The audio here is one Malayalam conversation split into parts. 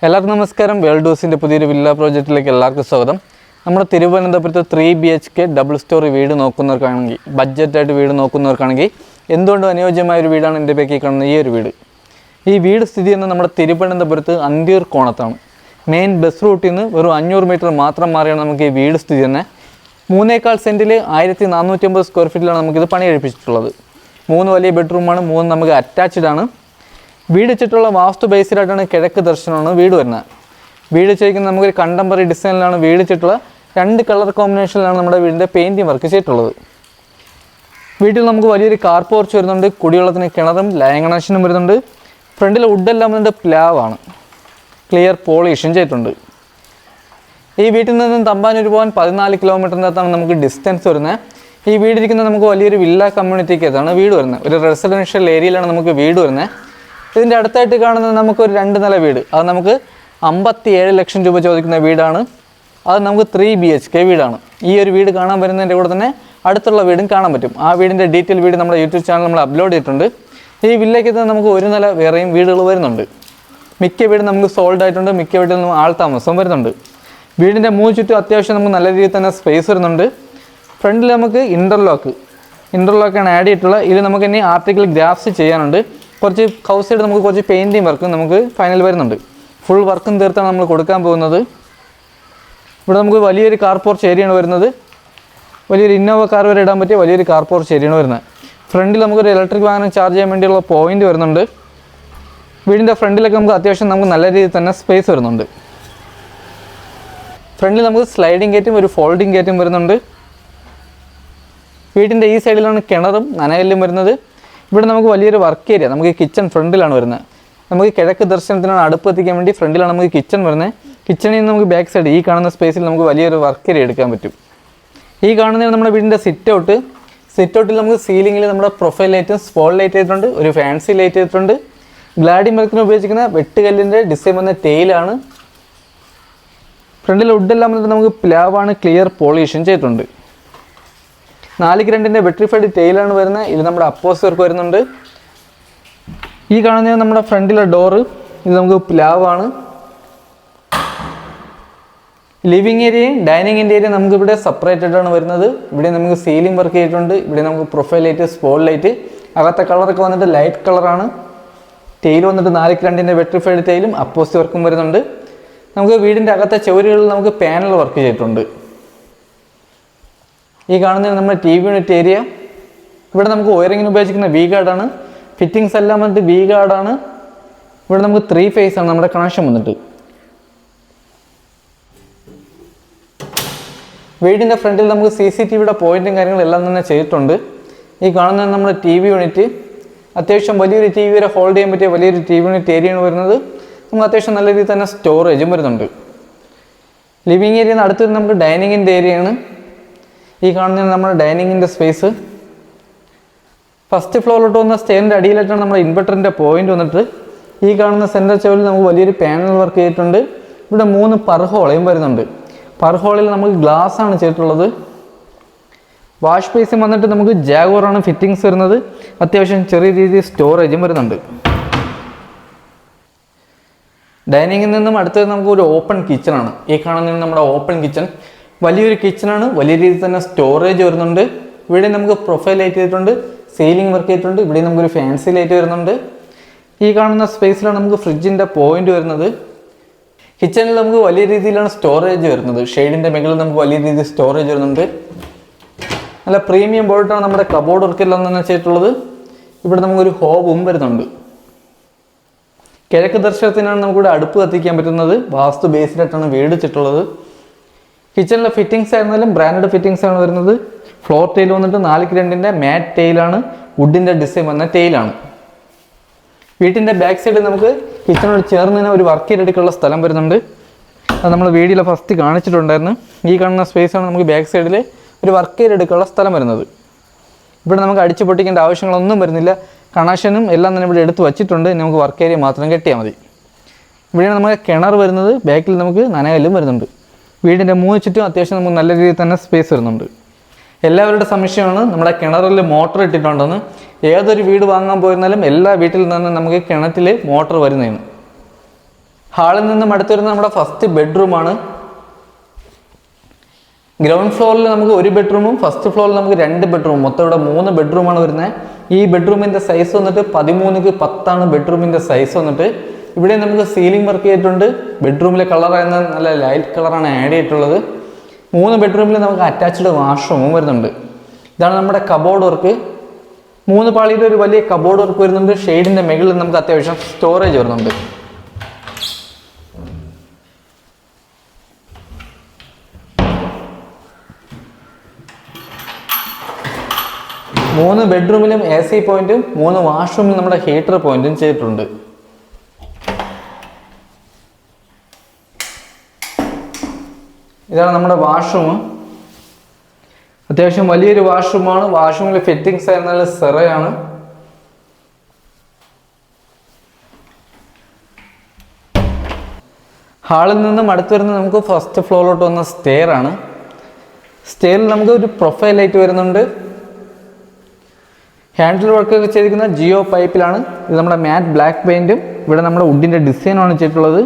എല്ലാവർക്കും നമസ്കാരം. വേൾഡ് ഹൗസിൻ്റെ പുതിയൊരു വില്ല പ്രോജക്റ്റിലേക്ക് എല്ലാവർക്കും സ്വാഗതം. നമ്മുടെ തിരുവനന്തപുരത്ത് 3 BHK ഡബിൾ സ്റ്റോറി വീട് നോക്കുന്നവർക്കാണെങ്കിൽ, ബഡ്ജറ്റായിട്ട് വീട് നോക്കുന്നവർക്കാണെങ്കിൽ എന്തുകൊണ്ടും അനുയോജ്യമായൊരു വീടാണ് എൻ്റെ പേക്കി കാണുന്ന ഈ ഒരു വീട്. ഈ വീട് സ്ഥിതി ചെയ്യുന്നത് നമ്മുടെ തിരുവനന്തപുരത്ത് അന്തിയൂർ കോണത്താണ്. മെയിൻ ബസ് റൂട്ടിൽ നിന്ന് വെറും 500 മീറ്റർ മാത്രം മാറിയാണ് നമുക്ക് ഈ വീട് സ്ഥിതി ചെയ്യുന്നത്. 3.4 സെൻറ്റിൽ 1450 സ്ക്വയർ ഫീറ്റിലാണ് നമുക്കിത് പണി കഴിപ്പിച്ചിട്ടുള്ളത്. 3 വലിയ ബെഡ്റൂമാണ്, 3 നമുക്ക് അറ്റാച്ച്ഡ് ആണ്. വീട് വെച്ചിട്ടുള്ള വാസ്തു ബേസിലായിട്ടാണ് കിഴക്ക് ദർശനമാണ് വീട് വരുന്നത്. വീട് വെച്ചിരിക്കുന്നത് നമുക്കൊരു കണ്ടംപററി ഡിസൈനിലാണ് വീട് വെച്ചിട്ടുള്ള 2 കളർ കോമ്പിനേഷനിലാണ് നമ്മുടെ വീടിൻ്റെ പെയിൻറ്റിങ് വർക്ക് ചെയ്തിട്ടുള്ളത്. വീട്ടിൽ നമുക്ക് വലിയൊരു കാർ പോർച്ച് വരുന്നുണ്ട്, കുടിവെള്ളത്തിന് കിണറും ലൈൻ കണക്ഷനും വരുന്നുണ്ട്. ഫ്രണ്ടിൽ വുഡെല്ലാം വന്നിട്ട് പ്ലാവാണ്, ക്ലിയർ പോളിഷും ചെയ്തിട്ടുണ്ട്. ഈ വീട്ടിൽ നിന്നും തമ്പാനൂർ പോകാൻ 14 കിലോമീറ്ററിനകത്താണ് നമുക്ക് ഡിസ്റ്റൻസ് വരുന്നത്. ഈ വീടിരിക്കുന്നത് നമുക്ക് വലിയൊരു വില്ല കമ്മ്യൂണിറ്റിക്കകത്താണ് വീട് വരുന്നത്. ഒരു റെസിഡൻഷ്യൽ ഏരിയയിലാണ് നമുക്ക് വീട് വരുന്നത്. ഇതിൻ്റെ അടുത്തായിട്ട് കാണുന്നത് നമുക്കൊരു 2 നില വീട്, അത് നമുക്ക് 57 ലക്ഷം രൂപ ചോദിക്കുന്ന വീടാണ്. അത് നമുക്ക് 3 BHK വീടാണ്. ഈ ഒരു വീട് കാണാൻ വരുന്നതിൻ്റെ കൂടെ തന്നെ അടുത്തുള്ള വീടും കാണാൻ പറ്റും. ആ വീടിൻ്റെ ഡീറ്റെയിൽ വീട് നമ്മുടെ യൂട്യൂബ് ചാനൽ നമ്മൾ അപ്ലോഡ് ചെയ്തിട്ടുണ്ട്. ഈ വില്ലേക്ക് നമുക്ക് 1 നില വേറെയും വീടുകൾ വരുന്നുണ്ട്. മിക്ക വീടും നമുക്ക് സോൾഡ് ആയിട്ടുണ്ട്, മിക്ക വീട്ടിൽ നിന്നും ആൾ താമസം വരുന്നുണ്ട്. വീടിൻ്റെ 3 ചുറ്റും അത്യാവശ്യം നമുക്ക് നല്ല രീതിയിൽ തന്നെ സ്പേസ് വരുന്നുണ്ട്. ഫ്രണ്ടിൽ നമുക്ക് ഇൻ്റർലോക്കാണ് ആഡ് ചെയ്തിട്ടുള്ളത്. ഇതിൽ നമുക്ക് ഇനി ആർട്ടിക്കൽ ഗ്രാഫ്സ് ചെയ്യാനുണ്ട്. കുറച്ച് ഹൗസ് സൈഡ് നമുക്ക് കുറച്ച് പെയിൻറ്റിങ് വർക്കും നമുക്ക് ഫൈനൽ വരുന്നുണ്ട്. ഫുൾ വർക്കും തീർത്താണ് നമ്മൾ കൊടുക്കാൻ പോകുന്നത്. ഇവിടെ നമുക്ക് വലിയൊരു കാർ പോർച്ച് ഏരിയയാണ് വരുന്നത്. വലിയൊരു ഇന്നോവ കാർ വരെ ഇടാൻ പറ്റിയ വലിയൊരു കാർ പോർച്ച് ഏരിയയാണ് വരുന്നത്. ഫ്രണ്ടിൽ നമുക്കൊരു ഇലക്ട്രിക് വാഹനം ചാർജ് ചെയ്യാൻ വേണ്ടിയുള്ള പോയിൻ്റ് വരുന്നുണ്ട്. വീടിൻ്റെ ഫ്രണ്ടിലൊക്കെ നമുക്ക് അത്യാവശ്യം നമുക്ക് നല്ല രീതിയിൽ തന്നെ സ്പേസ് വരുന്നുണ്ട്. ഫ്രണ്ടിൽ നമുക്ക് സ്ലൈഡിങ് ഗേറ്റും ഒരു ഫോൾഡിങ് ഗേറ്റും വരുന്നുണ്ട്. വീടിൻ്റെ ഈ സൈഡിലാണ് കിണറും നനകല്ലും വരുന്നത്. ഇവിടെ നമുക്ക് വലിയൊരു വർക്ക് ഏരിയ, നമുക്ക് കിച്ചൺ ഫ്രണ്ടിലാണ് വരുന്നത്. നമുക്ക് കിഴക്ക് ദർശനത്തിനാണ് അടുപ്പ് എത്തിക്കാൻ വേണ്ടി ഫ്രണ്ടിലാണ് നമുക്ക് കിച്ചൺ വരുന്നത്. കിച്ചണിൽ നിന്ന് നമുക്ക് ബാക്ക് സൈഡ് ഈ കാണുന്ന സ്പേസിൽ നമുക്ക് വലിയൊരു വർക്ക് ഏരിയ എടുക്കാൻ പറ്റും. ഈ കാണുന്നതാണ് നമ്മുടെ വീടിൻ്റെ സിറ്റ് ഔട്ടിൽ നമുക്ക് സീലിങ്ങിൽ നമ്മുടെ പ്രൊഫൈൽ ലൈറ്റും സ്പോൾ ലൈറ്റ് ചെയ്തിട്ടുണ്ട്, ഒരു ഫാൻസി ലൈറ്റ് ചെയ്തിട്ടുണ്ട്. ഗ്ലാഡി മരത്തിന് ഉപയോഗിച്ചിരിക്കുന്ന വെട്ടുകല്ലിൻ്റെ ഡിസൈൻ വന്ന ടെയിലാണ്. ഫ്രണ്ടിൽ വുഡെല്ലാം വന്നിട്ട് നമുക്ക് പ്ലാവാണ്, ക്ലിയർ പോളിഷും ചെയ്തിട്ടുണ്ട്. 4x2 വെട്രിഫൈഡ് ടെയിലാണ് വരുന്നത്. ഇത് നമ്മുടെ അപ്പോസ് വർക്ക് വരുന്നുണ്ട്. ഈ കാണുന്നത് നമ്മുടെ ഫ്രണ്ടിലെ ഡോറ്, ഇത് നമുക്ക് പ്ലാവാണ്. ലിവിങ് ഏരിയയും ഡൈനിങ് ഏരിയയും നമുക്കിവിടെ സെപ്പറേറ്റഡ് ആണ് വരുന്നത്. ഇവിടെ നമുക്ക് സീലിംഗ് വർക്ക് ചെയ്തിട്ടുണ്ട്. ഇവിടെ നമുക്ക് പ്രൊഫൈൽ ലൈറ്റ്, സ്പോൾ ലൈറ്റ്, അകത്തെ കളറൊക്കെ വന്നിട്ട് ലൈറ്റ് കളറാണ്. ടെയിൽ വന്നിട്ട് 4x2 വെട്രിഫൈഡ് ടെയിലും അപ്പോസ് വർക്കും വരുന്നുണ്ട്. നമുക്ക് വീടിൻ്റെ അകത്തെ ചുവരുകളിൽ നമുക്ക് പാനൽ വർക്ക് ചെയ്തിട്ടുണ്ട്. ഈ കാണുന്നത് നമ്മുടെ TV യൂണിറ്റ് ഏരിയ. ഇവിടെ നമുക്ക് വയറിങ്ങിന് ഉപയോഗിച്ചിരിക്കുന്ന വി ഗാർഡാണ്. ഫിറ്റിങ്സ് എല്ലാം വന്നിട്ട് വി ഗാർഡാണ്. ഇവിടെ നമുക്ക് 3 ഫേസ് ആണ് നമ്മുടെ കണക്ഷൻ വന്നിട്ട്. വീടിൻ്റെ ഫ്രണ്ടിൽ നമുക്ക് CCTVയുടെ പോയിന്റും കാര്യങ്ങളെല്ലാം തന്നെ ചെയ്തിട്ടുണ്ട്. ഈ കാണുന്നത് നമ്മുടെ TV യൂണിറ്റ്. അത്യാവശ്യം വലിയൊരു TV വരെ ഹോൾഡ് ചെയ്യാൻ പറ്റിയ വലിയൊരു TV യൂണിറ്റ് ഏരിയയാണ് വരുന്നത്. നമുക്ക് അത്യാവശ്യം നല്ല രീതിയിൽ തന്നെ സ്റ്റോറേജും വരുന്നുണ്ട്. ലിവിങ് ഏരിയയിൽ അടുത്ത് നമുക്ക് ഡൈനിങ്ങിൻ്റെ ഏരിയയാണ്. ഈ കാണുന്നത് നമ്മുടെ ഡൈനിങ്ങിൻ്റെ സ്പേസ്. ഫസ്റ്റ് ഫ്ലോറിലോട്ട് വന്ന സ്റ്റെയറിൻ്റെ അടിയിലായിട്ടാണ് നമ്മുടെ ഇൻവെർട്ടറിൻ്റെ പോയിന്റ് വന്നിട്ട്. ഈ കാണുന്ന സെൻറ്റർ ചെവിൽ നമുക്ക് വലിയൊരു പാനൽ വർക്ക് ചെയ്തിട്ടുണ്ട്. ഇവിടെ 3 പർഹോളയും വരുന്നുണ്ട്. പർഹോളിൽ നമുക്ക് ഗ്ലാസ് ആണ് ചെയ്തിട്ടുള്ളത്. വാഷ് ബേസിൻ വന്നിട്ട് നമുക്ക് ജാഗോറാണ് ഫിറ്റിങ്സ് വരുന്നത്. അത്യാവശ്യം ചെറിയ രീതിയിൽ സ്റ്റോറേജും വരുന്നുണ്ട്. ഡൈനിങ്ങിൽ നിന്നും അടുത്തത് നമുക്ക് ഒരു ഓപ്പൺ കിച്ചണാണ്. ഈ കാണുന്നത് നമ്മുടെ ഓപ്പൺ കിച്ചൺ. വലിയൊരു കിച്ചണാണ്, വലിയ രീതിയിൽ തന്നെ സ്റ്റോറേജ് വരുന്നുണ്ട്. ഇവിടെ നമുക്ക് പ്രൊഫൈൽ ലൈറ്റ് ചെയ്തിട്ടുണ്ട്, സീലിംഗ് വർക്ക് ചെയ്തിട്ടുണ്ട്. ഇവിടെ നമുക്കൊരു ഫാൻസി ലൈറ്റ് വരുന്നുണ്ട്. ഈ കാണുന്ന സ്പേസിലാണ് നമുക്ക് ഫ്രിഡ്ജിൻ്റെ പോയിന്റ് വരുന്നത്. കിച്ചണിൽ നമുക്ക് വലിയ രീതിയിലാണ് സ്റ്റോറേജ് വരുന്നത്. ഷെയ്ഡിൻ്റെ മുകളിൽ നമുക്ക് വലിയ രീതിയിൽ സ്റ്റോറേജ് വരുന്നുണ്ട്. നല്ല പ്രീമിയം ബോൾട്ടാണ് നമ്മുടെ കബോർഡ് വർക്കെല്ലാം തന്നെ ചെയ്തിട്ടുള്ളത്. ഇവിടെ നമുക്കൊരു ഹോബും വരുന്നുണ്ട്. കിഴക്ക് ദർശനത്തിനാണ് നമുക്കിവിടെ അടുപ്പ് കത്തിക്കാൻ പറ്റുന്നത്. വാസ്തു ബേസിലായിട്ടാണ് വീട് വെച്ചിട്ടുള്ളത്. കിച്ചണിലെ ഫിറ്റിങ്സ് ആയിരുന്നാലും ബ്രാൻഡഡ് ഫിറ്റിങ്സ് ആണ് വരുന്നത്. ഫ്ലോർ ടൈൽ വന്നിട്ട് 4x2 മാറ്റ് ടെയിലാണ്, വുഡിൻ്റെ ഡിസൈൻ വന്ന ടെയിലാണ്. വീട്ടിൻ്റെ ബാക്ക് സൈഡിൽ നമുക്ക് കിച്ചണോട് ചേർന്ന് തന്നെ ഒരു വർക്ക് ഏരിയ എടുക്കാനുള്ള സ്ഥലം വരുന്നുണ്ട്. അത് നമ്മൾ വീഡിയോയിൽ ഫസ്റ്റ് കാണിച്ചിട്ടുണ്ടായിരുന്നു. ഈ കാണുന്ന സ്പേസാണ് നമുക്ക് ബാക്ക് സൈഡിൽ ഒരു വർക്ക് ഏരിയ എടുക്കാനുള്ള സ്ഥലം വരുന്നത്. ഇവിടെ നമുക്ക് അടിച്ചു പൊട്ടിക്കേണ്ട ആവശ്യങ്ങളൊന്നും വരുന്നില്ല. കണക്ഷനും എല്ലാം തന്നെ ഇവിടെ എടുത്ത് വച്ചിട്ടുണ്ട്. നമുക്ക് വർക്ക് ഏരിയ മാത്രം കെട്ടിയാൽ മതി. ഇവിടെയാണ് നമുക്ക് കിണർ വരുന്നത്. ബാക്കിൽ നമുക്ക് നനകല്ലും വരുന്നുണ്ട്. വീടിൻ്റെ 3 ചുറ്റും അത്യാവശ്യം നമുക്ക് നല്ല രീതിയിൽ തന്നെ സ്പേസ് വരുന്നുണ്ട്. എല്ലാവരുടെ സംശയമാണ് നമ്മുടെ കിണറിൽ മോട്ടർ ഇട്ടിട്ടുണ്ടെന്ന്. ഏതൊരു വീട് വാങ്ങാൻ പോയിരുന്നാലും എല്ലാ വീട്ടിൽ നിന്നും നമുക്ക് കിണറ്റിൽ മോട്ടർ വരുന്നതാണ്. ഹാളിൽ നിന്നും അടുത്ത് വരുന്ന നമ്മുടെ ഫസ്റ്റ് ബെഡ്റൂമാണ്. ഗ്രൗണ്ട് ഫ്ലോറിൽ നമുക്ക് ഒരു ബെഡ്റൂമും ഫസ്റ്റ് ഫ്ലോറിൽ നമുക്ക് 2 ബെഡ്റൂമും, മൊത്തം ഇവിടെ 3 ബെഡ്റൂമാണ് വരുന്നത്. ഈ ബെഡ്റൂമിൻ്റെ സൈസ് വന്നിട്ട് 13x10 ബെഡ്റൂമിൻ്റെ സൈസ് വന്നിട്ട്. ഇവിടെ നമുക്ക് സീലിംഗ് വർക്ക് ചെയ്തിട്ടുണ്ട്. ബെഡ്റൂമിലെ കളർ എന്ന നല്ല ലൈറ്റ് കളറാണ് ആഡ് ചെയ്തിട്ടുള്ളത്. 3 ബെഡ്റൂമിൽ നമുക്ക് അറ്റാച്ച്ഡ് വാഷ്റൂമും വരുന്നുണ്ട്. ഇതാണ് നമ്മുടെ കബോർഡ് വർക്ക്. 3 പാളിയുടെ ഒരു വലിയ കബോർഡ് വർക്ക് വരുന്നുണ്ട്. ഷെയ്ഡിൻ്റെ മുകളിൽ നമുക്ക് അത്യാവശ്യം സ്റ്റോറേജ് വരുന്നുണ്ട്. മൂന്ന് ബെഡ്റൂമിലും AC പോയിന്റും 3 വാഷ്റൂമിലും നമ്മുടെ ഹീറ്റർ പോയിന്റും ചെയ്തിട്ടുണ്ട്. ഇതാണ് നമ്മുടെ വാഷ്റൂം. അത്യാവശ്യം വലിയൊരു വാഷ്റൂമാണ്. വാഷ്റൂമിൽ ഫിറ്റിംഗ്സ് ആയിരുന്നാൽ സെറയാണ്. ഹാളിൽ നിന്നും അടുത്ത് വരുന്നത് നമുക്ക് ഫസ്റ്റ് ഫ്ലോറിലോട്ട് വന്ന സ്റ്റെയർ ആണ്. സ്റ്റെയറിൽ നമുക്ക് ഒരു പ്രൊഫൈൽ ലൈറ്റ് വരുന്നുണ്ട്. ഹാൻഡിൽ വർക്കൊക്കെ ചെയ്തിരിക്കുന്ന ജിയോ പൈപ്പിലാണ്. ഇത് നമ്മുടെ മാറ്റ് ബ്ലാക്ക് പെയിൻറ്റും ഇവിടെ നമ്മുടെ വുഡിൻ്റെ ഡിസൈനുമാണ് ചെയ്തിട്ടുള്ളത്.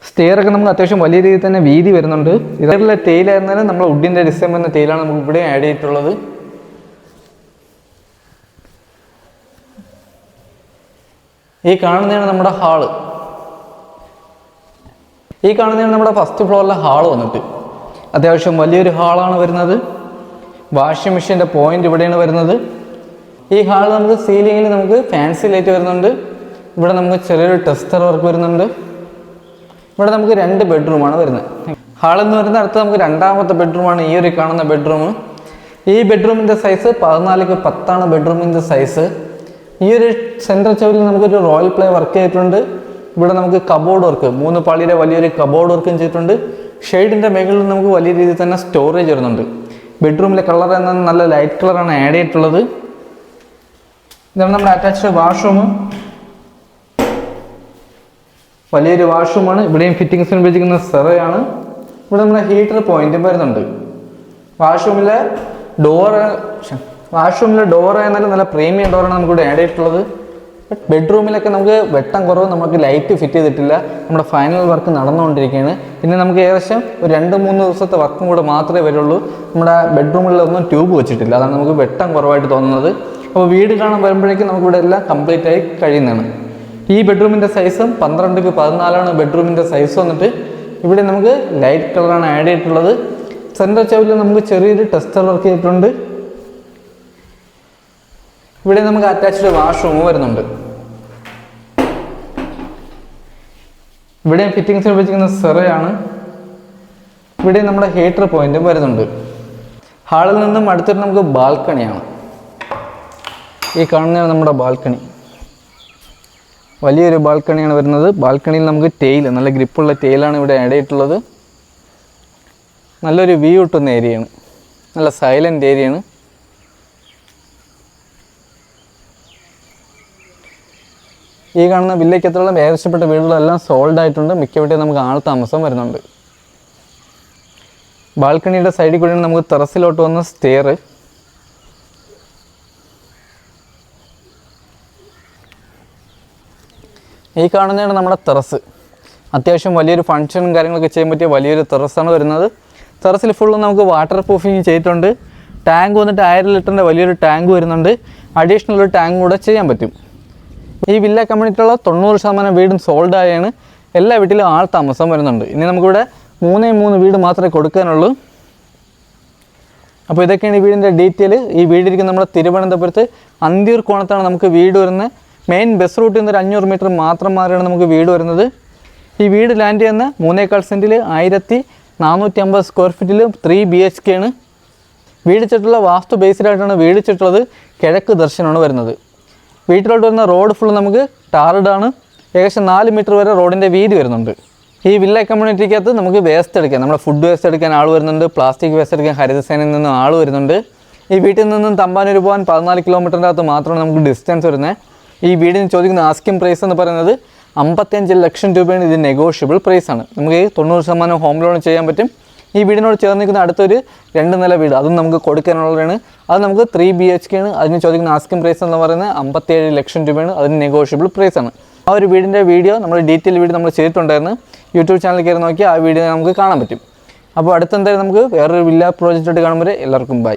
സ്റ്റെയറൊക്കെ നമുക്ക് അത്യാവശ്യം വലിയ രീതിയിൽ തന്നെ വീതി വരുന്നുണ്ട്. ഇതിലെ ടെയിലായിരുന്നാലും നമ്മൾ വുഡിൻ്റെ ഡിസൈൻ വരുന്ന ടെയിലാണ് നമുക്ക് ഇവിടെ ആഡ് ചെയ്തിട്ടുള്ളത്. ഈ കാണുന്നതാണ് നമ്മുടെ ഹാള്. ഈ കാണുന്നതാണ് നമ്മുടെ ഫസ്റ്റ് ഫ്ലോറിലെ ഹാള് വന്നിട്ട്. അത്യാവശ്യം വലിയൊരു ഹാളാണ് വരുന്നത്. വാഷിംഗ് മെഷീൻ്റെ പോയിന്റ് ഇവിടെയാണ് വരുന്നത്. ഈ ഹാൾ നമുക്ക് സീലിങ്ങിൽ നമുക്ക് ഫാൻസി ലൈറ്റ് വരുന്നുണ്ട്. ഇവിടെ നമുക്ക് ചെറിയൊരു ടെസ്റ്റർ വർക്ക് വരുന്നുണ്ട്. ഇവിടെ നമുക്ക് 2 ബെഡ്റൂമാണ് വരുന്നത്. ഹാളിൽ നിന്ന് വരുന്ന അടുത്ത് നമുക്ക് 2ാമത്തെ ബെഡ്റൂമാണ് ഈ ഒരു കാണുന്ന ബെഡ്റൂം. ഈ ബെഡ്റൂമിൻ്റെ സൈസ് 14x10 ബെഡ്റൂമിൻ്റെ സൈസ്. ഈ ഒരു സെൻട്രൽ ചവിലിൽ നമുക്കൊരു റോയൽ പ്ലേ വർക്ക് ചെയ്തിട്ടുണ്ട്. ഇവിടെ നമുക്ക് കബോർഡ് വർക്ക് 3 പാളിയുടെ വലിയൊരു കബോർഡ് വർക്കും ചെയ്തിട്ടുണ്ട്. ഷെയ്ഡിൻ്റെ മുകളിൽ നമുക്ക് വലിയ രീതിയിൽ തന്നെ സ്റ്റോറേജ് വരുന്നുണ്ട്. ബെഡ്റൂമിലെ കളർ എന്ന നല്ല ലൈറ്റ് കളറാണ് ആഡ് ചെയ്തിട്ടുള്ളത്. ഇതാണ് നമ്മുടെ അറ്റാച്ച്ഡ് വാഷ്റൂം. വലിയൊരു വാഷ്റൂമാണ്. ഇവിടെയും ഫിറ്റിംഗ്സിന് ഉപയോഗിക്കുന്ന സെറയാണ്. ഇവിടെ നമ്മുടെ ഹീറ്റർ പോയിന്റും വരുന്നുണ്ട്. വാഷ്റൂമിലെ ഡോർ എന്നാലും നല്ല പ്രീമിയം ഡോറാണ് നമുക്കിവിടെ ആഡ് ചെയ്തിട്ടുള്ളത്. ബെഡ്റൂമിലൊക്കെ നമുക്ക് വെട്ടം കുറവ്, നമുക്ക് ലൈറ്റ് ഫിറ്റ് ചെയ്തിട്ടില്ല. നമ്മുടെ ഫൈനൽ വർക്ക് നടന്നുകൊണ്ടിരിക്കുകയാണ്. പിന്നെ നമുക്ക് ഏകദേശം ഒരു 2-3 ദിവസത്തെ വർക്കും കൂടെ മാത്രമേ വരുള്ളൂ. നമ്മുടെ ബെഡ്റൂമിലൊന്നും ട്യൂബ് വെച്ചിട്ടില്ല. അതാണ് നമുക്ക് വെട്ടം കുറവായിട്ട് തോന്നുന്നത്. അപ്പോൾ വീട് കാണാൻ വരുമ്പോഴേക്കും നമുക്കിവിടെ എല്ലാം കംപ്ലീറ്റ് ആയി കഴിയുന്നതാണ്. ഈ ബെഡ്റൂമിൻ്റെ സൈസും 12x14 ബെഡ്റൂമിൻ്റെ സൈസ് വന്നിട്ട്. ഇവിടെ നമുക്ക് ലൈറ്റ് കളറാണ് ആഡ് ചെയ്തിട്ടുള്ളത്. സെൻട്രൽ ചവിലിൽ നമുക്ക് ചെറിയൊരു ടെസ്റ്റർ വർക്ക് ചെയ്തിട്ടുണ്ട്. ഇവിടെ നമുക്ക് അറ്റാച്ച്ഡ് വാഷ്റൂം വരുന്നുണ്ട്. ഇവിടെ ഫിറ്റിംഗ്സിന് ഉപയോഗിക്കുന്ന സെറയാണ്. ഇവിടെ നമ്മുടെ ഹീറ്റർ പോയിന്റും വരുന്നുണ്ട്. ഹാളിൽ നിന്നും അടുത്തിട്ട് നമുക്ക് ബാൽക്കണിയാണ്. ഈ കാണുന്നതാണ് നമ്മുടെ ബാൽക്കണി. വലിയൊരു ബാൽക്കണിയാണ് വരുന്നത്. ബാൽക്കണിയിൽ നമുക്ക് ടെയിൽ, നല്ല ഗ്രിപ്പുള്ള ടെയിലാണ് ഇവിടെ ആഡ് ചെയ്തിട്ടുള്ളത്. നല്ലൊരു വ്യൂ കിട്ടുന്ന ഏരിയയാണ്. നല്ല സൈലൻ്റ് ഏരിയയാണ്. ഈ കാണുന്ന വില്ലയ്ക്കത്തോളം ഏകദേശപ്പെട്ട വീടുകളെല്ലാം സോൾഡ് ആയിട്ടുണ്ട്. മിക്കവിടെയും നമുക്ക് ആൾ താമസം വരുന്നുണ്ട്. ബാൽക്കണിയുടെ സൈഡിൽ കൂടിയാണ് നമുക്ക് ടെറസിലോട്ട് വന്ന സ്റ്റെയർ. ഈ കാണുന്നതാണ് നമ്മുടെ ടെറസ്. അത്യാവശ്യം വലിയൊരു ഫംഗ്ഷനും കാര്യങ്ങളൊക്കെ ചെയ്യാൻ പറ്റിയ വലിയൊരു ടെറസാണ് വരുന്നത്. ടെറസിൽ ഫുള്ള് നമുക്ക് വാട്ടർ പ്രൂഫിങ് ചെയ്തിട്ടുണ്ട്. ടാങ്ക് വന്നിട്ട് 1000 ലിറ്ററിൻ്റെ വലിയൊരു ടാങ്ക് വരുന്നുണ്ട്. അഡീഷണൽ ഒരു ടാങ്ക് കൂടെ ചെയ്യാൻ പറ്റും. ഈ വില്ല കമ്മ്യൂണിറ്റിയുള്ള 90% വീടും സോൾഡ് ആയാണ്. എല്ലാ വീട്ടിലും ആൾ താമസം വരുന്നുണ്ട്. ഇനി നമുക്കിവിടെ 3 വീട് മാത്രമേ കൊടുക്കാനുള്ളൂ. അപ്പോൾ ഇതൊക്കെയാണ് ഈ വീടിൻ്റെ ഡീറ്റെയിൽ. ഈ വീടിരിക്കുന്ന നമ്മുടെ തിരുവനന്തപുരത്ത് അന്തിയൂർ കോണത്താണ് നമുക്ക് വീട് വരുന്നത്. മെയിൻ ബസ് റൂട്ടിൽ നിന്ന് ഒരു 500 മീറ്റർ മാത്രം മാറിയാണ് നമുക്ക് വീട് വരുന്നത്. ഈ വീട് ലാൻഡ് ചെയ്യുന്ന 3 സെൻറ്റിൽ 1450 സ്ക്വയർ ഫീറ്റിൽ 3 BHK ആണ്. വീടിച്ചിട്ടുള്ള വാസ്തു ബേസ്ഡായിട്ടാണ് വീടിച്ചിട്ടുള്ളത്. കിഴക്ക് ദർശനമാണ് വരുന്നത്. വീട്ടിലോട്ട് വരുന്ന റോഡ് ഫുള്ള് നമുക്ക് ടാറിഡാണ്. ഏകദേശം 4 മീറ്റർ വരെ റോഡിൻ്റെ വീതി വരുന്നുണ്ട്. ഈ വില്ല കമ്മ്യൂണിറ്റിക്കകത്ത് നമുക്ക് വേസ്റ്റ് എടുക്കാൻ, നമ്മുടെ ഫുഡ് വേസ്റ്റ് എടുക്കാൻ ആൾ വരുന്നുണ്ട്. പ്ലാസ്റ്റിക് വേസ്റ്റ് എടുക്കാൻ ഹരിതസേനയിൽ നിന്ന് ആൾ വരുന്നുണ്ട്. ഈ വീട്ടിൽ നിന്നും തമ്പാനൂർ പോകാൻ 14 കിലോമീറ്ററിൻ്റെ അകത്ത് മാത്രമാണ് നമുക്ക് ഡിസ്റ്റൻസ് വരുന്നത്. ഈ വീടിന് ചോദിക്കുന്ന ആസ്കിംഗ് പ്രൈസ് എന്ന് പറയുന്നത് 55 ലക്ഷം രൂപയാണ്. ഇത് നെഗോഷ്യബിൾ പ്രൈസാണ്. നമുക്ക് 90% ഹോം ലോൺ ചെയ്യാൻ പറ്റും. ഈ വീടിനോട് ചേർന്ന് നിൽക്കുന്ന അടുത്തൊരു 2 നില വീട്, അതും നമുക്ക് കൊടുക്കാനുള്ളതാണ്. അത് നമുക്ക് 3 BHK ആണ്. അതിന് ചോദിക്കുന്ന ആസ്കിംഗ് പ്രൈസ് എന്ന് പറയുന്നത് 57 ലക്ഷം രൂപയാണ്. അതിന് നെഗോഷ്യബിൾ പ്രൈസാണ്. ആ ഒരു വീടിൻ്റെ വീഡിയോ നമ്മൾ ഡീറ്റെയിൽ വീഡിയോ നമ്മൾ ചെയ്തിട്ടുണ്ടായിരുന്നു. യൂട്യൂബ് ചാനൽ കയറി നോക്കി ആ വീഡിയോ നമുക്ക് കാണാൻ പറ്റും. അപ്പോൾ അടുത്തെന്തായാലും നമുക്ക് വേറൊരു വില്ല പ്രോജക്റ്റായിട്ട് കാണുമ്പോൾ എല്ലാവർക്കും ബൈ.